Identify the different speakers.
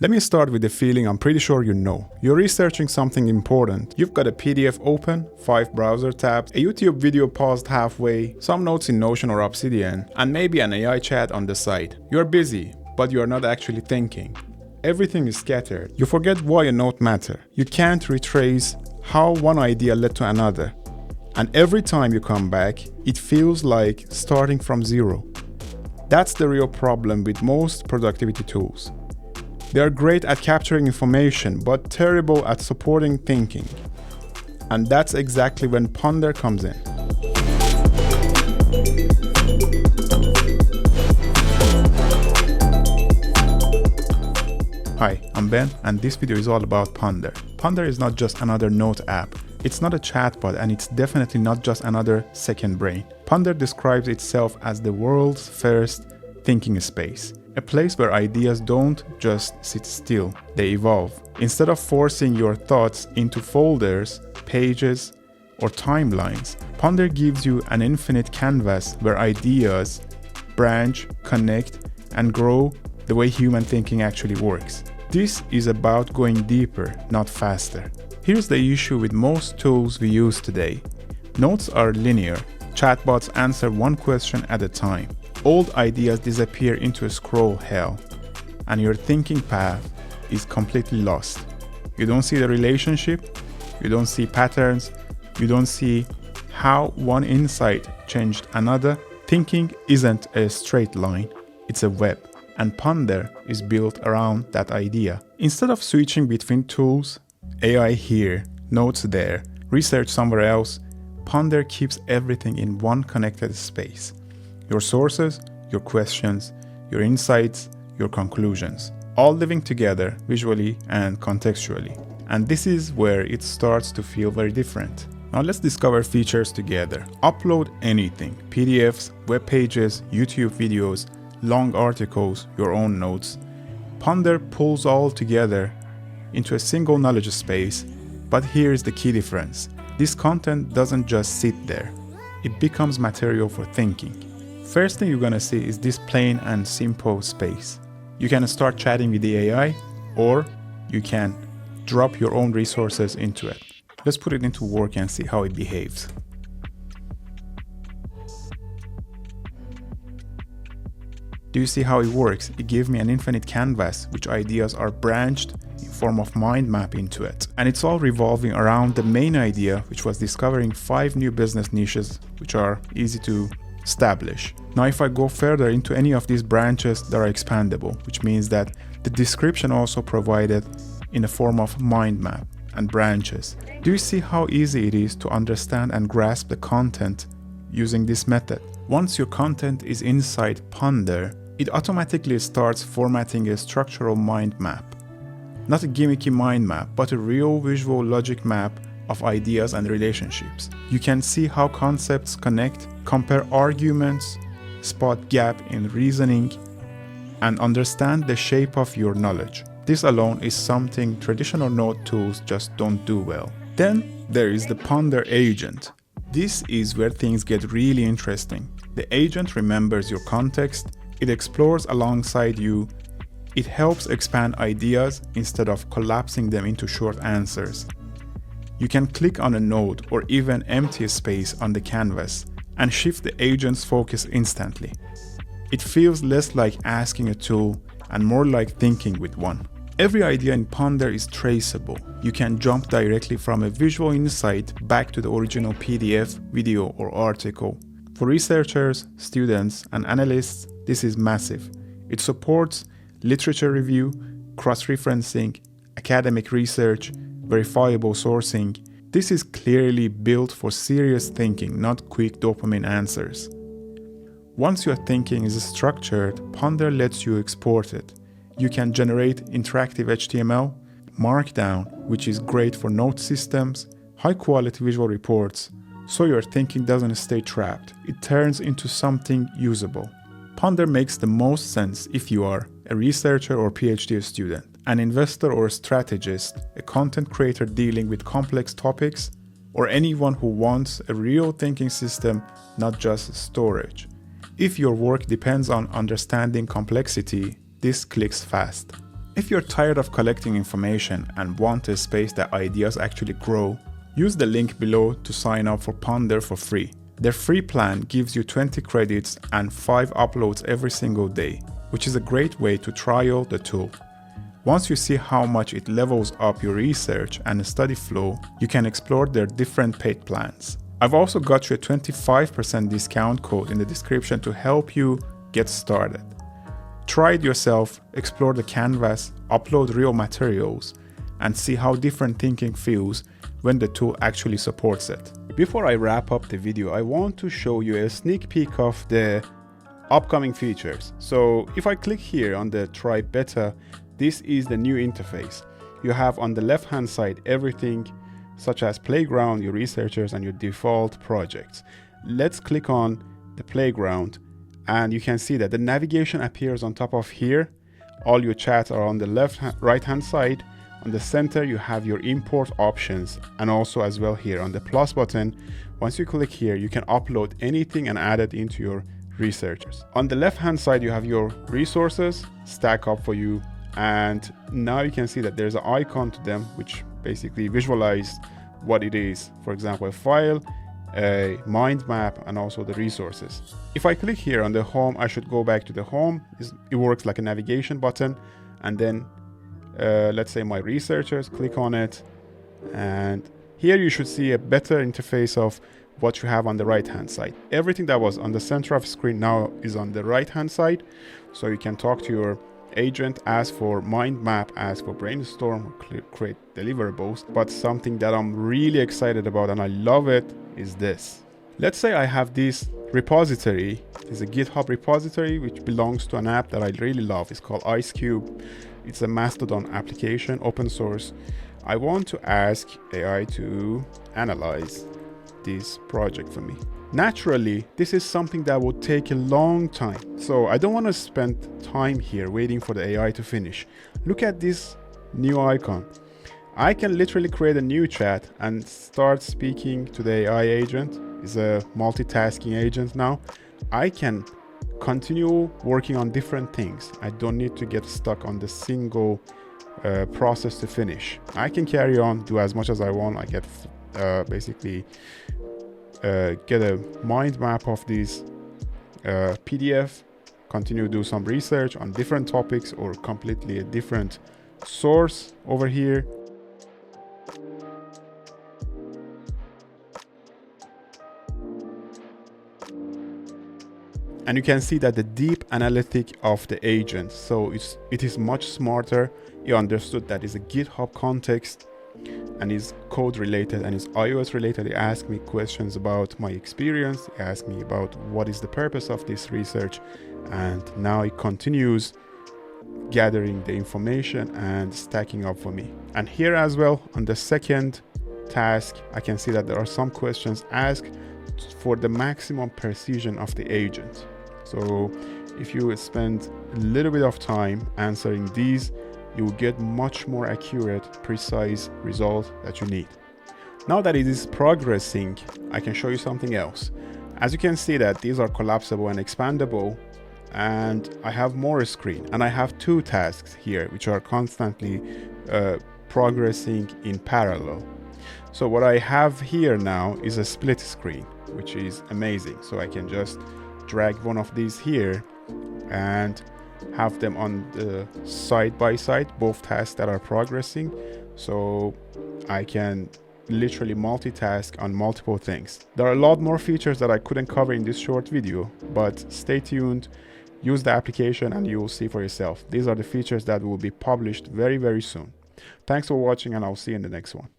Speaker 1: Let me start with the feeling I'm pretty sure you know. You're researching something important. You've got a PDF open, 5 browser tabs, a YouTube video paused halfway, some notes in Notion or Obsidian, and maybe an AI chat on the side. You're busy, but you're not actually thinking. Everything is scattered. You forget why a note matters. You can't retrace how one idea led to another. And every time you come back, it feels like starting from zero. That's the real problem with most productivity tools. They are great at capturing information, but terrible at supporting thinking. And that's exactly when Ponder comes in. Hi, I'm Ben, and this video is all about Ponder. Ponder is not just another note app. It's not a chatbot, and it's definitely not just another second brain. Ponder describes itself as the world's first thinking space. A place where ideas don't just sit still, they evolve. Instead of forcing your thoughts into folders, pages, or timelines, Ponder gives you an infinite canvas where ideas branch, connect, and grow the way human thinking actually works. This is about going deeper, not faster. Here's the issue with most tools we use today. Notes are linear. Chatbots answer one question at a time. Old ideas disappear into a scroll hell, and your thinking path is completely lost. You don't see the relationship, you don't see patterns, you don't see how one insight changed another. Thinking isn't a straight line, it's a web, and Ponder is built around that idea. Instead of switching between tools, AI here, notes there, research somewhere else, Ponder keeps everything in one connected space. Your sources, your questions, your insights, your conclusions, all living together visually and contextually. And this is where it starts to feel very different. Now let's discover features together. Upload anything, PDFs, web pages, YouTube videos, long articles, your own notes. Ponder pulls all together into a single knowledge space, but here's the key difference. This content doesn't just sit there. It becomes material for thinking. First thing you're gonna see is this plain and simple space. You can start chatting with the AI, or you can drop your own resources into it. Let's put it into work and see how it behaves. Do you see how it works? It gave me an infinite canvas, which ideas are branched in form of mind map into it. And it's all revolving around the main idea, which was discovering 5 new business niches, which are easy to establish. Now if I go further into any of these branches, they are expandable, which means that the description also provided in the form of mind map and branches. Do you see how easy it is to understand and grasp the content using this method? Once your content is inside Ponder, it automatically starts formatting a structural mind map. Not a gimmicky mind map, but a real visual logic map of ideas and relationships. You can see how concepts connect, compare arguments, spot gap in reasoning, and understand the shape of your knowledge. This alone is something traditional note tools just don't do well. Then there is the Ponder agent. This is where things get really interesting. The agent remembers your context, it explores alongside you, it helps expand ideas instead of collapsing them into short answers. You can click on a node or even empty space on the canvas and shift the agent's focus instantly. It feels less like asking a tool and more like thinking with one. Every idea in Ponder is traceable. You can jump directly from a visual insight back to the original PDF, video, or article. For researchers, students, and analysts, this is massive. It supports literature review, cross-referencing, academic research, verifiable sourcing. This is clearly built for serious thinking, not quick dopamine answers. Once your thinking is structured, Ponder lets you export it. You can generate interactive HTML, Markdown, which is great for note systems, high-quality visual reports, so your thinking doesn't stay trapped. It turns into something usable. Ponder makes the most sense if you are a researcher or PhD student, an investor or a strategist, a content creator dealing with complex topics, or anyone who wants a real thinking system, not just storage. If your work depends on understanding complexity, this clicks fast. If you're tired of collecting information and want a space that ideas actually grow, use the link below to sign up for Ponder for free. Their free plan gives you 20 credits and 5 uploads every single day, which is a great way to trial the tool. Once you see how much it levels up your research and study flow, you can explore their different paid plans. I've also got you a 25% discount code in the description to help you get started. Try it yourself, explore the canvas, upload real materials, and see how different thinking feels when the tool actually supports it. Before I wrap up the video, I want to show you a sneak peek of the upcoming features. So if I click here on the try beta, this is the new interface. You have on the left hand side everything such as playground, your researchers, and your default projects. Let's click on the playground, and you can see that the navigation appears on top of here. All your chats are on the right hand side. On the center you have your import options, and also as well here on the plus button, once you click here you can upload anything and add it into your researchers. On the left hand side you have your resources stack up for you, and now you can see that there's an icon to them which basically visualize what it is. For example, a file, a mind map, and also the resources. If I click here on the home, I should go back to the home. It works like a navigation button, and then let's say my researchers, click on it, and here you should see a better interface of what you have on the right hand side. Everything that was on the center of the screen now is on the right hand side, so you can talk to your agent, ask for mind map, ask for brainstorm, create deliverables. But something that I'm really excited about and I love it is this. Let's say I have this repository. It's a GitHub repository which belongs to an app that I really love. It's called Ice Cube. It's a Mastodon application, open source. I want to ask AI to analyze this project for me. Naturally, this is something that would take a long time, so I don't want to spend time here waiting for the AI to finish. Look at this new icon. I can literally create a new chat and start speaking to the AI agent. It's a multitasking agent now. I can continue working on different things. I don't need to get stuck on the single process to finish. I can carry on, do as much as I want. I get basically get a mind map of this PDF, continue to do some research on different topics or completely a different source over here. And you can see that the deep analytic of the agent, so it is much smarter. He understood that it's a GitHub context and is code related and is iOS related. He asked me questions about my experience. He asked me about what is the purpose of this research, and now he continues gathering the information and stacking up for me. And here as well on the second task, I can see that there are some questions asked for the maximum precision of the agent. So if you spend a little bit of time answering these, you will get much more accurate, precise result that you need. Now that it is progressing, I can show you something else. As you can see that these are collapsible and expandable, and I have more screen, and I have 2 tasks here which are constantly progressing in parallel. So what I have here now is a split screen, which is amazing. So I can just drag one of these here and have them on the side by side, both tasks that are progressing, so I can literally multitask on multiple things. There are a lot more features that I couldn't cover in this short video, but stay tuned, use the application and you will see for yourself. These are the features that will be published very, very soon. Thanks for watching, and I'll see you in the next one.